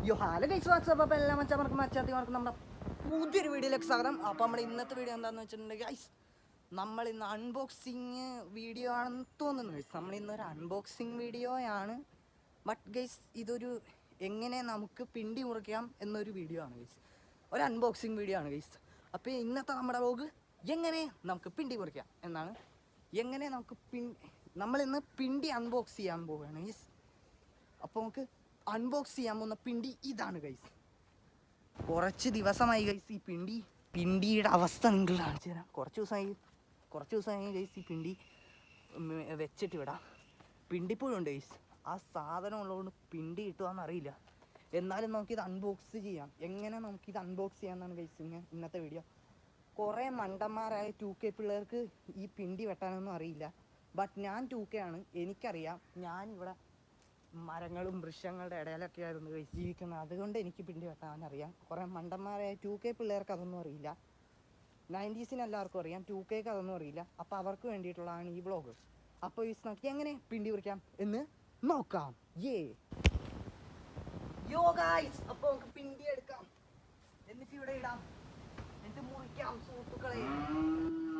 Hello guys WhatsApp. അപ്പോൾ എല്ലാ മച്ചാമാർക്കും മച്ചാത്തിമാർക്കും നമ്മുടെ പുതിയൊരു വീഡിയോയിലേക്ക് സ്വാഗതം. അപ്പോൾ നമ്മുടെ ഇന്നത്തെ വീഡിയോ എന്താണെന്ന് വെച്ചിട്ടുണ്ടെങ്കിൽ ഗൈസ്, നമ്മൾ ഇന്ന് അൺബോക്സിങ് വീഡിയോ ആണെന്ന് തോന്നുന്നു ഗൈസ്. നമ്മളിന്നൊരു അൺബോക്സിങ് വീഡിയോയാണ്. ബട്ട് ഗൈസ് ഇതൊരു എങ്ങനെ നമുക്ക് പിണ്ടി മുറിക്കാം എന്നൊരു വീഡിയോ ആണ് ഗൈസ്. ഒരു അൺബോക്സിങ് വീഡിയോ ആണ് ഗൈസ്. അപ്പോൾ ഇന്നത്തെ നമ്മുടെ വ്ലോഗ് എങ്ങനെ നമുക്ക് പിണ്ടി മുറിക്കാം എന്നാണ്. എങ്ങനെ നമുക്ക് നമ്മളിന്ന് പിണ്ടി അൺബോക്സ് ചെയ്യാൻ പോവുകയാണ് ഗൈസ്. അപ്പോൾ നമുക്ക് അൺബോക്സ് ചെയ്യാൻ പോകുന്ന പിണ്ടി ഇതാണ് ഗൈസ്. കുറച്ച് ദിവസമായി ഗൈസ് ഈ പിണ്ടിയുടെ അവസ്ഥ നിങ്ങൾ കാണിച്ചു തരാം. കുറച്ച് ദിവസമായി ഗൈസ് ഈ പിണ്ടി വെച്ചിട്ട് വിടാം. പിണ്ടിപ്പുഴുണ്ട് ഗൈസ്. ആ സാധനം ഉള്ളതുകൊണ്ട് പിണ്ടി കിട്ടുകയെന്ന് അറിയില്ല. എന്നാലും നമുക്കിത് അൺബോക്സ് ചെയ്യാം. എങ്ങനെ നമുക്കിത് അൺബോക്സ് ചെയ്യാമെന്നാണ് ഗൈസ് ഇന്നത്തെ വീഡിയോ. കുറേ മണ്ടന്മാരായ 2K പിള്ളേർക്ക് ഈ പിണ്ടി വെട്ടാനൊന്നും അറിയില്ല. ബട്ട് ഞാൻ 2K ആണ്, എനിക്കറിയാം. ഞാനിവിടെ മരങ്ങളും വൃക്ഷങ്ങളുടെ ഇടയിലൊക്കെ ആയിരുന്നു ജീവിക്കുന്നത്. അതുകൊണ്ട് എനിക്ക് പിണ്ടി വെട്ടാനറിയാം. കുറേ മണ്ടന്മാരായ 2K പിള്ളേർക്ക് അതൊന്നും അറിയില്ല. 90s എല്ലാവർക്കും അറിയാം, 2Kക്ക് അതൊന്നും അറിയില്ല. അപ്പോൾ അവർക്ക് വേണ്ടിയിട്ടുള്ളതാണ് ഈ വ്ളോഗ്. അപ്പോൾ ഈ നോക്കി എങ്ങനെ പിണ്ടി മുറിക്കാം എന്ന് നോക്കാം. യോ ഗൈസ്, അപ്പോൾ നമുക്ക് പിണ്ടി എടുക്കാം, എന്നിട്ട് ഇവിടെ ഇടാം, എന്നിട്ട് മുറിക്കാം സുഹൃത്തുക്കളെ.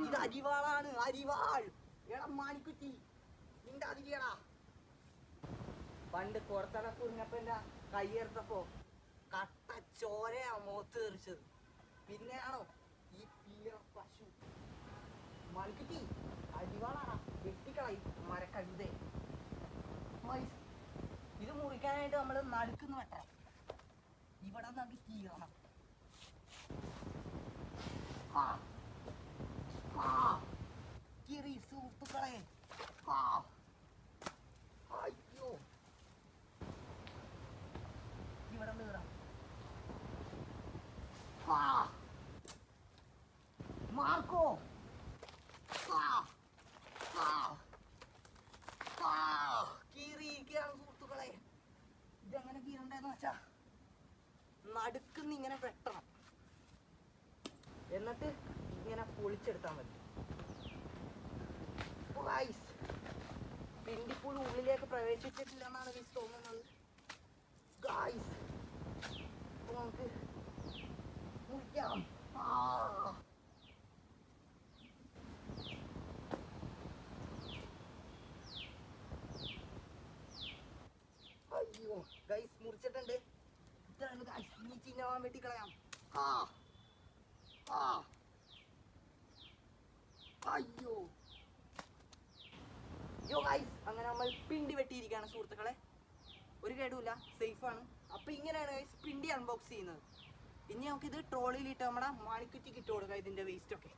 ഇത് അരിവാളാണ്, അരിവാൾ. എടാ മാണിക്കുറ്റി, നിന്റെ അതിരിയടാ. പണ്ട് പുറത്തടക്ക് കുഞ്ഞപ്പ എൻ്റെ കയ്യെടുത്തപ്പോ കട്ട ചോരയാ മുഖത്ത് തെറിച്ചത്. പിന്നെയാണോ ഈ പീറ പശു. മണിക്കുറ്റി അരിവാളാണ്, വെട്ടിക്കളയും മരക്കഴുതേ. ഇത് മുറിക്കാനായിട്ട് നമ്മൾ നടുക്കുന്ന് വെട്ടണം. ഇവിടെ നമുക്ക് കീറണം. കീറി സുഹൃത്തുക്കളെ. അയ്യോ, ഇവിടെ കീറാം. മാർക്കോ, കീറിയിരിക്കുകയാണ് സുഹൃത്തുക്കളെ. ഇതെങ്ങനെ കീറണ്ടെന്ന് വെച്ചാ നടുക്കുന്ന് ഇങ്ങനെ വെട്ടണം, എന്നിട്ട് ഇങ്ങനെ പൊളിച്ചെടുത്താൽ മതി. പിണ്ടിപ്പുഴു ഉള്ളിലേക്ക് പ്രവേശിച്ചിട്ടില്ല എന്നാണ് ഗൈസ് തോന്നുന്നത്. ഗൈസ് നമുക്ക് മുറിക്കാം. അയ്യോ ഗൈസ്, മുറിച്ചിട്ടുണ്ട്. ഇതാണ് ഗൈസ്, ഈ ചിഹ്നം വെട്ടിക്കളയാം. അയ്യോ യോ ഗൈസ്, അങ്ങനെ നമ്മൾ പിണ്ടി വെട്ടിയിരിക്കുകയാണ് സുഹൃത്തുക്കളെ. ഒരു കേടുമില്ല, സേഫാണ്. അപ്പോൾ ഇങ്ങനെയാണ് ഗൈസ് പിണ്ടി അൺബോക്സ് ചെയ്യുന്നത്. ഇനി നമുക്കിത് ട്രോളിയിലിട്ട് നമ്മുടെ മാണിക്കുറ്റിക്ക് ഇട്ട് കൊടുക്കാം ഇതിൻ്റെ വേസ്റ്റൊക്കെ.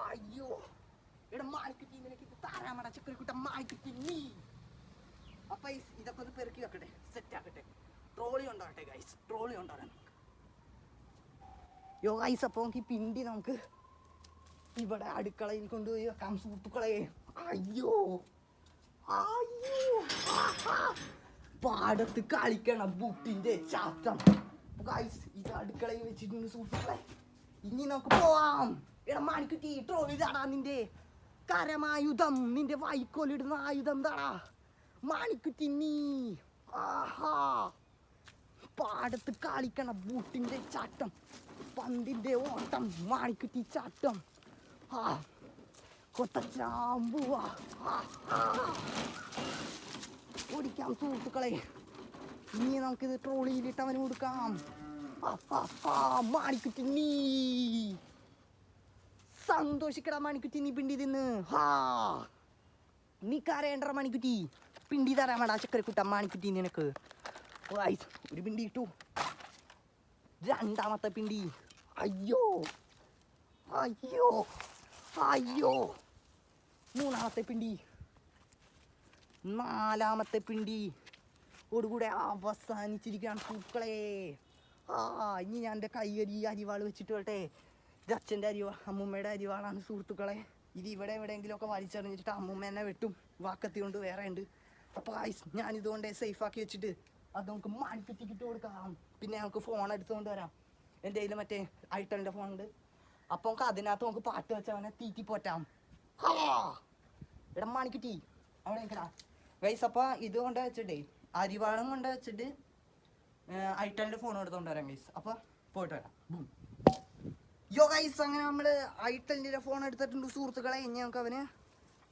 അയ്യോ ഇവിടെ മാണിക്കുറ്റി, നിനക്ക് ഇത് താരാമട ചക്കരക്കുട്ട മാണിക്കുറ്റി നീ. അപ്പം ഇതൊക്കെ ഒന്ന് പെറുക്കി വെക്കട്ടെ, സെറ്റാക്കട്ടെ. ട്രോളി ഉണ്ടാകട്ടെ ഗൈസ്, ട്രോളി ഉണ്ടാകാൻ നമുക്ക്. യോ ഗൈസ്, അപ്പോൾ നമുക്ക് ഈ പിണ്ടി നമുക്ക് ഇവിടെ അടുക്കളയിൽ കൊണ്ടുപോയി വെക്കാം സുഹൃത്തുക്കളെ. അയ്യോ പാടത്ത് കളിക്കണ ബുട്ടിന്റെ ചാട്ടം ഗൈസ്. ഇത് അടുക്കളയിൽ വെച്ചിട്ടുണ്ട് സുഹൃത്തുക്കളെ. ഇനി നമുക്ക് പോവാം. എടാ മാണിക്കുറ്റി, ട്രോളി താടാ നിന്റെ കരമായുധം, നിന്റെ വൈക്കോലിടുന്ന ആയുധം താടാ മാണിക്കുറ്റി നീ. പാടത്ത് കളിക്കണ ബൂട്ടിന്റെ ചാട്ടം, പന്തിന്റെ ഓട്ടം, മാണിക്കുറ്റി ചാട്ടം. കൊത്തച്ചാമ്പുവാ ഓടിക്കാം സുഹൃത്തുക്കളെ. ഇനി നമുക്കിത് ട്രോളിയിലിട്ട് അവന് കൊടുക്കാം. മാണിക്കുറ്റി നീ സന്തോഷിക്കടാ മാണിക്കുറ്റി, നീ പിണ്ടി തിന്ന്. നീ കരയേണ്ട മാണിക്കുറ്റി, പിണ്ടി തരാൻ വേണ്ട ചക്കരക്കുട്ട മാണിക്കുറ്റി നിനക്ക്. ഒരു പിണ്ടി ഇട്ടു, രണ്ടാമത്തെ പിണ്ടി. അയ്യോ അയ്യോ അയ്യോ, മൂന്നാമത്തെ പിണ്ടി, നാലാമത്തെ പിണ്ടി ഓടുകൂടെ അവസാനിച്ചിരിക്കുകയാണ് പൂക്കളെ. ഇനി ഞാൻ എൻ്റെ അരിവാൾ വെച്ചിട്ട് വരട്ടെ. ഇത് അച്ഛൻ്റെ അമ്മൂമ്മയുടെ അരിവാളാണ് സുഹൃത്തുക്കളെ. ഇത് ഇവിടെ എവിടെയെങ്കിലുമൊക്കെ വലിച്ചെറിഞ്ഞിട്ട് അമ്മൂമ്മ എന്നെ വെട്ടും, വാക്കത്തി കൊണ്ട് വേറെ ഉണ്ട്. അപ്പോൾ ഞാനിതുകൊണ്ട് സേഫാക്കി വെച്ചിട്ട് അത് നമുക്ക് മാണിക്കുറ്റിക്ക് ഇട്ട് കൊടുക്കാം. പിന്നെ നമുക്ക് ഫോൺ എടുത്തുകൊണ്ട് വരാം. എൻ്റെ കയ്യിൽ മറ്റേ ഐട്ടലിൻ്റെ ഫോണുണ്ട്. അപ്പോൾ നമുക്ക് അതിനകത്ത് നമുക്ക് പാട്ട് വെച്ചവനെ തീറ്റി പോറ്റാം. എടാ മാണിക്കുറ്റി അവിടെ നിൽക്കടാ. ഗൈസ്, അപ്പോൾ ഇത് കൊണ്ട് വെച്ചിട്ടേ അരിവാളും കൊണ്ട് വെച്ചിട്ട് ഐറ്റലിൻ്റെ ഫോൺ എടുത്തോണ്ട് വരാം ഗൈസ്. അപ്പോൾ പോയിട്ട് വരാം. യോ ഗൈസ്, അങ്ങനെ നമ്മൾ ഐറ്റലിൻ്റെ ഫോൺ എടുത്തിട്ടുണ്ട് സുഹൃത്തുക്കളെ. ഇനി നമുക്ക് അവന്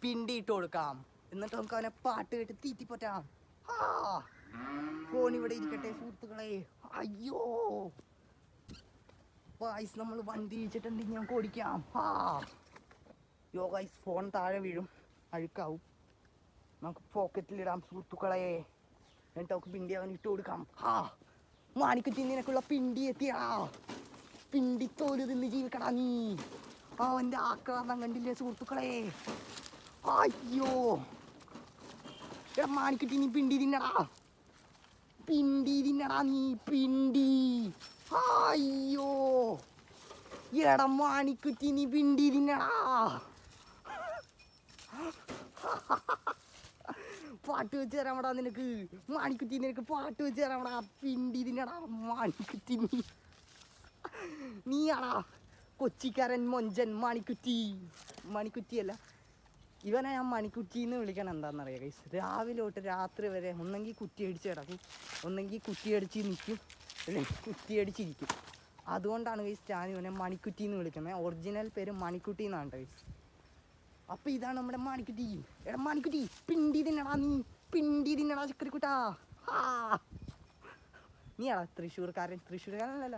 പിണ്ടിയിട്ട് കൊടുക്കാം. എന്നിട്ട് നമുക്ക് അവനെ പാട്ട് കേട്ട് തീറ്റിപ്പറ്റാം. ഫോൺ ഇവിടെ ഇരിക്കട്ടെ സുഹൃത്തുക്കളെ. അയ്യോ ഗൈസ്, നമ്മൾ വണ്ടി ഇരിച്ചിട്ടുണ്ട്. ഇനി നമുക്ക് ഓടിക്കാം. യോ ഗൈസ്, ഫോൺ താഴെ വീഴും, അഴുക്കാവും. നമുക്ക് പോക്കറ്റിലിടാം സുഹൃത്തുക്കളെ. എന്നിട്ട് നമുക്ക് പിണ്ടി അവൻ ഇട്ട് കൊടുക്കാം. മാണിക്കുറ്റി, നിനക്കുള്ള പിണ്ടി എത്തിയാ. പിണ്ടിത്തോല് തിന്ന് ജീവിക്കടാ നീ. അവൻ്റെ ആക്രാന്തം കണ്ടില്ലേ സുഹൃത്തുക്കളെ. അയ്യോ എടാ മാണിക്കുറ്റി, നീ പിണ്ടി തിന്നടാ. പിണ്ടി തിന്നടാ നീ, പിണ്ടി. അയ്യോ എടാ മാണിക്കുറ്റി, നീ പിണ്ടി തിന്നടാ. പാട്ട് വെച്ച് തരാമടാ നിനക്ക്. മാണിക്കുറ്റി, നിനക്ക് പാട്ട് വെച്ച് തരാമടാ. പിണ്ടി തിന്നടാ മാണിക്കുറ്റി. നീയാടാ കൊച്ചിക്കാരൻ മൊഞ്ചൻ മാണിക്കുറ്റി. മണിക്കുറ്റിയല്ല, ഇവനെ ഞാൻ മണിക്കുറ്റി എന്ന് വിളിക്കണം. എന്താണെന്നറിയാം ഗൈസ്, രാവിലെ തൊട്ട് രാത്രി വരെ ഒന്നെങ്കിൽ കുറ്റിയടിച്ച് കിടക്കും, ഒന്നെങ്കിൽ കുറ്റിയടിച്ച് നിൽക്കും, അല്ലെങ്കിൽ കുറ്റിയടിച്ചിരിക്കും. അതുകൊണ്ടാണ് ഗൈസ് ഞാൻ ഇവനെ മണിക്കുറ്റി എന്ന് വിളിക്കുന്നത്. ഒറിജിനൽ പേര് മണിക്കുട്ടി എന്നാണ് ഗൈസ്. അപ്പം ഇതാണ് നമ്മുടെ മാണിക്കുട്ടി. എടാ മാണിക്കുട്ടി, പിണ്ടി തിന്നടാ നീ. പിണ്ടി തിന്നടാ ചക്കരക്കുട്ടാ. നീയാടാ തൃശ്ശൂർക്കാരനല്ല,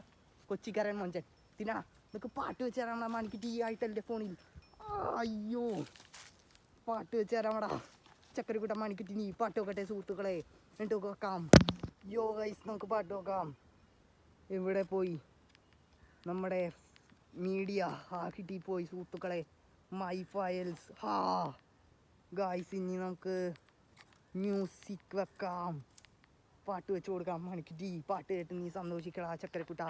കൊച്ചിക്കാരൻ മൊഞ്ചൻ. തിന്നടാ. നിനക്ക് പാട്ട് വെച്ച് തരാമടാ മാണിക്കുട്ടി ആയിട്ടല്ലേ ഫോണിൽ. അയ്യോ പാട്ട് വെച്ച് തരാമടാ ചക്കരക്കുട്ട മാണിക്കുട്ടി. നീ പാട്ട് വെക്കട്ടെ സുഹൃത്തുക്കളെ. എന്നിട്ട് വെക്കാം. യോ ഗൈസ്, നമുക്ക് പാട്ട് വെക്കാം. എവിടെ പോയി നമ്മുടെ മീഡിയ? കിട്ടി പോയി സുഹൃത്തുക്കളെ. My files. ഗായ്സ്, ഇനി നമുക്ക് മ്യൂസിക് വെക്കാം. പാട്ട് വെച്ച് കൊടുക്കാം മണിക്കുട്ടി. പാട്ട് കേട്ട് നീ സന്തോഷിക്കടാ ചക്കരക്കുട്ട.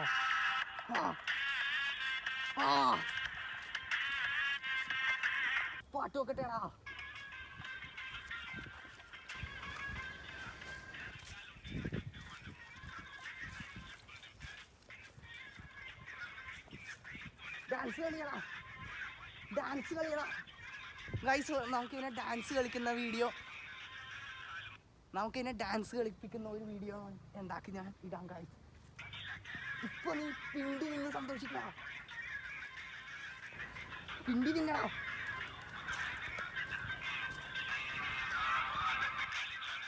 പാട്ട് വെക്കട്ടെടാ. ഡാൻസ് കളിയടാ, ഡാൻസ് കളിയടാ ഗൈസ്. നമുക്കിങ്ങനെ ഡാൻസ് കളിക്കുന്ന വീഡിയോ, നമുക്കിങ്ങനെ ഡാൻസ് കളിപ്പിക്കുന്ന ഒരു വീഡിയോ എന്താക്കി ഞാൻ ഇടാം ഗൈസ്. ഇപ്പൊ നീ പിണ്ടി നിന്ന് സന്തോഷിക്കടാ. പിണ്ടി തിന്നടാ.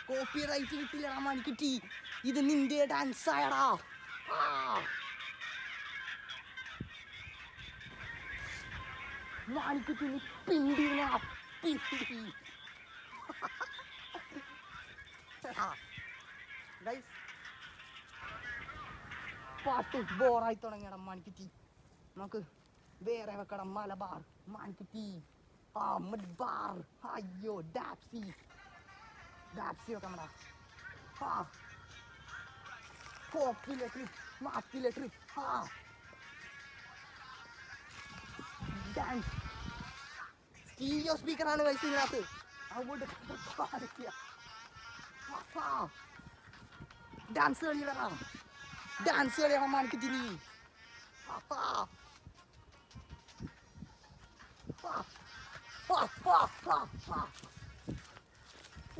Copy right കിട്ടില്ലടാ മണിക്കുറ്റി. ഇത് നിന്റെ ഡാൻസ് ആയടാ. മാണിക്കുറ്റി, നീ പിണ്ടി പിണ്ടി. പാട്ട് ബോറായി തുടങ്ങിയടാ മാണിക്കുറ്റി. നമുക്ക് വേറെ വെക്കണം. മലബാർ മാണിക്കുറ്റി. മലബാർ. അയ്യോ ഡാപ്സി വെക്കണടാ. പോപ്പിലെ ട്രിപ്പ്, മാപ്പിലെ ട്രിപ്പ്. ഡാൻസ്. സ്റ്റീരിയോ സ്പീക്കറാണ് ഗൈസ് ഇതിനകത്ത്. അതുകൊണ്ട് ഡാൻസ് കളിയടാ. ഡാൻസ് കളിയാണ് മാണിക്കുറ്റി നീ.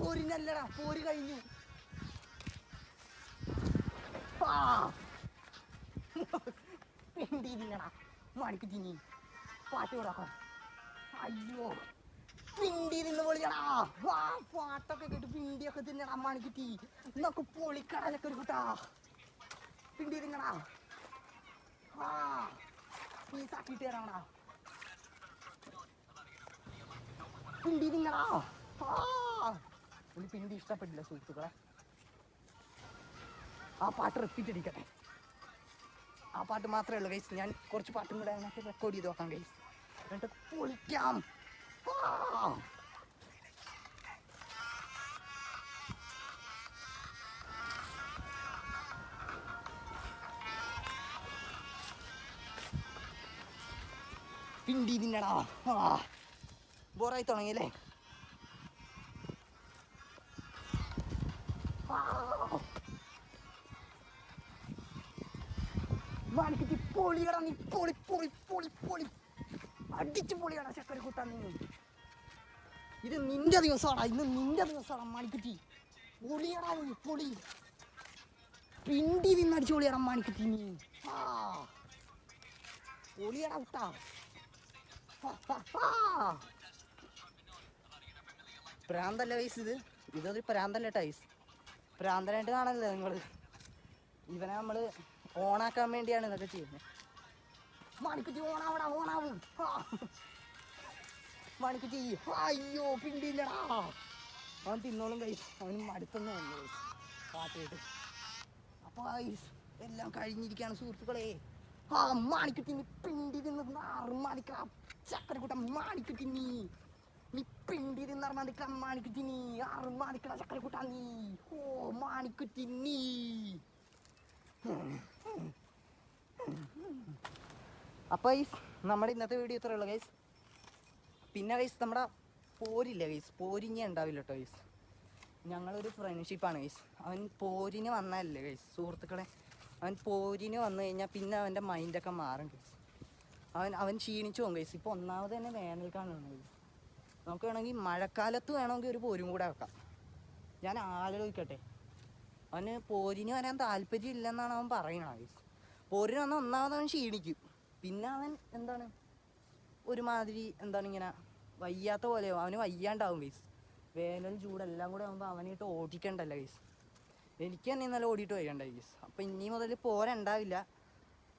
പോരിനല്ലടാ, പോര് കഴിഞ്ഞു. പിണ്ടി തിന്നടാ മാണിക്കുറ്റി നീ. പാട്ട് കൊടുക്കാം. അയ്യോ പിണ്ടി തിന്ന് പൊളിക്കടാ. പാട്ടൊക്കെ കേട്ട് പിണ്ടിയൊക്കെ തിന്നടാ മാണിക്കുറ്റി. നമുക്ക് പൊളിക്കടലൊക്കെ ഒരു കൂട്ടാ. പിണ്ടി തിന്നടാ. പീസാക്കിയിട്ട് തരാമടാ. പിണ്ടി തിന്നടാ. എനിക്ക് പിണ്ടി ഇഷ്ടപ്പെട്ടില്ല സുഹൃത്തുക്കളെ. ആ പാട്ട് റിപ്പീറ്റ് അടിക്കട്ടെ. ആ പാട്ട് മാത്രമേ ഉള്ളൂ ഗൈസ്. ഞാൻ കുറച്ച് പാട്ടും കൂടെ അതിനകത്ത് റെക്കോർഡ് ചെയ്ത് നോക്കാം ഗൈസ്. എന്നിട്ട് പൊളിക്കാം. പിണ്ടി തിന്നടാ. ബോറായി തുടങ്ങിയല്ലേ. മാണിക്കുറ്റി പൊളിയടാ നീ. പൊളി പൊളി പൊളി പൊളി അടിച്ചു പൊളിയടാ ചക്കരക്കുട്ട നീ. ഇത് നിന്റെ ദിവസമാടാ. ഇന്ന് നിന്റെ ദിവസമാടാ മാണിക്കുറ്റി. പൊളിയടാ നീ പൊളി. പിണ്ടി നിന്നടിച്ചു പൊളിയടാ മാണിക്കുട്ടിനി. ആ പൊളിയടാ കുട്ടാ. പ്രാന്തല്ല വയസ്സ് ഇത്. ഇതൊരു പ്രാന്തല്ല ടൈസ്. പ്രാന്തനായിട്ട് കാണല്ലേ നിങ്ങൾ. ഇവനെ നമ്മൾ ഓണാക്കാൻ വേണ്ടിയാണ് ഇതൊക്കെ ചെയ്യുന്നത്. മാണിക്കുട്ടി ഓണാവടാ, ഓണാവ്. മാണിക്കുട്ടി അയ്യോ പിണ്ടില്ലടാ. അവൻ തിന്നോളും കൈസ്. അവന് മടുത്തൊന്നും വന്നു കൈസ് കാട്ടിയിട്ട്. അപ്പോൾ കൈസ് എല്ലാം കഴിഞ്ഞിരിക്കുകയാണ് സുഹൃത്തുക്കളെ. ആ മാണിക്കുട്ടി നീ പിണ്ടി തിന്ന് മാണിക്ക ചക്കരക്കൂട്ട. മാണിക്കുട്ടി നീ പിണ്ടി തിന്നാർ മാണിക്ക. മാണിക്കുട്ടി നീ മാണിക്കട ചക്കരക്കൂട്ട നീ. ഓ മാണിക്കുട്ടി നീ. അപ്പോൾ ഗൈസ് നമ്മുടെ ഇന്നത്തെ വീഡിയോ ഇത്രയേ ഉള്ളൂ ഗൈസ്. പിന്നെ ഗൈസ് നമ്മുടെ പോരില്ല ഗൈസ്, പോരിഞ്ഞേ ഉണ്ടാവില്ല കേട്ടോ ഗൈസ്. ഞങ്ങളൊരു ഫ്രണ്ട്ഷിപ്പാണ് ഗൈസ്. അവൻ പോരിന് വന്നതല്ലേ ഗൈസ് സുഹൃത്തുക്കളെ. അവൻ പോരിന് വന്നു കഴിഞ്ഞാൽ പിന്നെ അവൻ്റെ മൈൻഡൊക്കെ മാറും ഗൈസ്. അവൻ ക്ഷീണിച്ചു പോകും ഗൈസ്. ഇപ്പോൾ ഒന്നാമത് തന്നെ വേനൽക്കാണ് ഗൈസ്. നമുക്ക് വേണമെങ്കിൽ മഴക്കാലത്ത് വേണമെങ്കിൽ ഒരു പോരും കൂടെ വെക്കാം. ഞാൻ ആലോചിക്കട്ടെ. അവന് പോരിന് വരാൻ താല്പര്യം ഇല്ലെന്നാണ് അവൻ പറയണത് ഗൈസ്. പോരിന് വന്നാൽ ഒന്നാമത് അവൻ ക്ഷീണിക്കും. പിന്നെ അവൻ എന്താണ് ഒരുമാതിരി എന്താണ് ഇങ്ങനെ വയ്യാത്ത പോലെയോ. അവന് വയ്യാണ്ടാവും ഗൈസ്. വേനൽ ചൂടെല്ലാം കൂടെ ആകുമ്പോൾ അവനായിട്ട് ഓടിക്കണ്ടല്ലോ ഗൈസ്. എനിക്ക് തന്നെ ഇന്നലെ ഓടിയിട്ട് വയ്യണ്ടായി ഗൈസ്. അപ്പോൾ ഇനി മുതൽ പോരുണ്ടാവില്ല.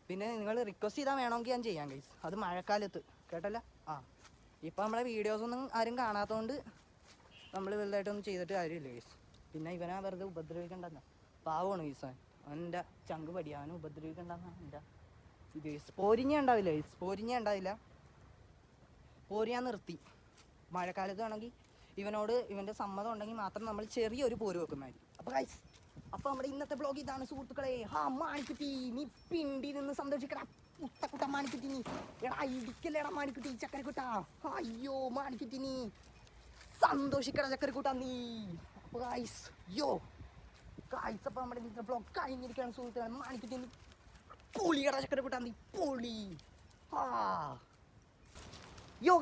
പിന്നെ നിങ്ങൾ റിക്വസ്റ്റ് ചെയ്താൽ വേണമെങ്കിൽ ഞാൻ ചെയ്യാം ഗൈസ്. അത് മഴക്കാലത്ത് കേട്ടല്ല. ആ ഇപ്പോൾ നമ്മളെ വീഡിയോസൊന്നും ആരും കാണാത്തതുകൊണ്ട് നമ്മൾ വലുതായിട്ടൊന്നും ചെയ്തിട്ട് കാര്യമില്ല ഗൈസ്. പിന്നെ ഇവനെ വെറുതെ ഉപദ്രവിക്കണ്ടെന്ന് പാവമാണ് ഗൈസ്. അവൻ്റെ ചങ്ക് പടി. അവനെ ഉപദ്രവിക്കണ്ടെന്നാണ് എൻ്റെ ഇത് ഗൈസ്. പോരിഞ്ഞ ഉണ്ടാവില്ല ഗൈസ്. പോരിഞ്ഞ ഉണ്ടാവില്ല. പോരിയാൻ നിർത്തി. മഴക്കാലത്ത് വേണമെങ്കിൽ ഇവനോട് ഇവൻ്റെ സമ്മതം ഉണ്ടെങ്കിൽ മാത്രം നമ്മൾ ചെറിയൊരു പോര് വെക്കുന്നതായിരിക്കും. അപ്പോൾ ഗൈസ് അപ്പോൾ നമ്മുടെ ഇന്നത്തെ ബ്ലോഗ് ഇതാണ് സുഹൃത്തുക്കളെ. ഹാ മാണിക്കുട്ടി നീ പിണ്ടി നിന്ന് സന്തോഷിക്കടാ കുട്ടക്കുട്ട. മാണിക്കുട്ടി നീ എടാ ഇടിക്കല്ലേടാ മാണിക്കുട്ടി ചക്കരക്കുട്ട. അയ്യോ മാണിക്കുട്ടി നീ സന്തോഷിക്കടാ ചക്കരക്കുട്ട നീ. അപ്പോൾ ഗൈസ് ഗൈസ് അപ്പോൾ നമ്മുടെ ഇന്നത്തെ ബ്ലോഗ് കഴിഞ്ഞിരിക്കുകയാണ് സുഹൃത്തുക്കളെ. മാണിക്കുട്ടി നീ പൊളിയടാ ചക്കരക്കുട്ട നീ പൊളി.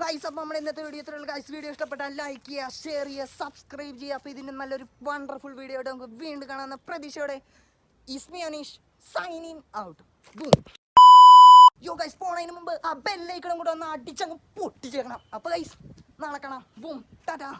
ഗൈസ് അപ്പോൾ നമ്മുടെ ഇന്നത്തെ വീഡിയോ ഇത്രയുള്ള ഗൈസ്. വീഡിയോ ഇഷ്ടപ്പെട്ടാൽ ലൈക്ക് ചെയ്യുക, ഷെയർ ചെയ്യുക, സബ്സ്ക്രൈബ് ചെയ്യുക. അപ്പോൾ ഇതിന് നല്ലൊരു വണ്ടർഫുൾ വീഡിയോ ആയിട്ട് നമുക്ക് വീണ്ടും കാണാവുന്ന പ്രതീക്ഷയോടെ ഇസ്മി അനീഷ് സൈനിങ് ഔട്ട്. ഗൈസ് പോണതിന് മുമ്പ് ആ ബെല്ലൈക്കണം കൂടെ ഒന്ന് അടിച്ചങ്ങ് പൊട്ടിച്ചേക്കണം. അപ്പോൾ ഗൈസ് നാളെ കാണാം. ബൂം ടാറ്റാ.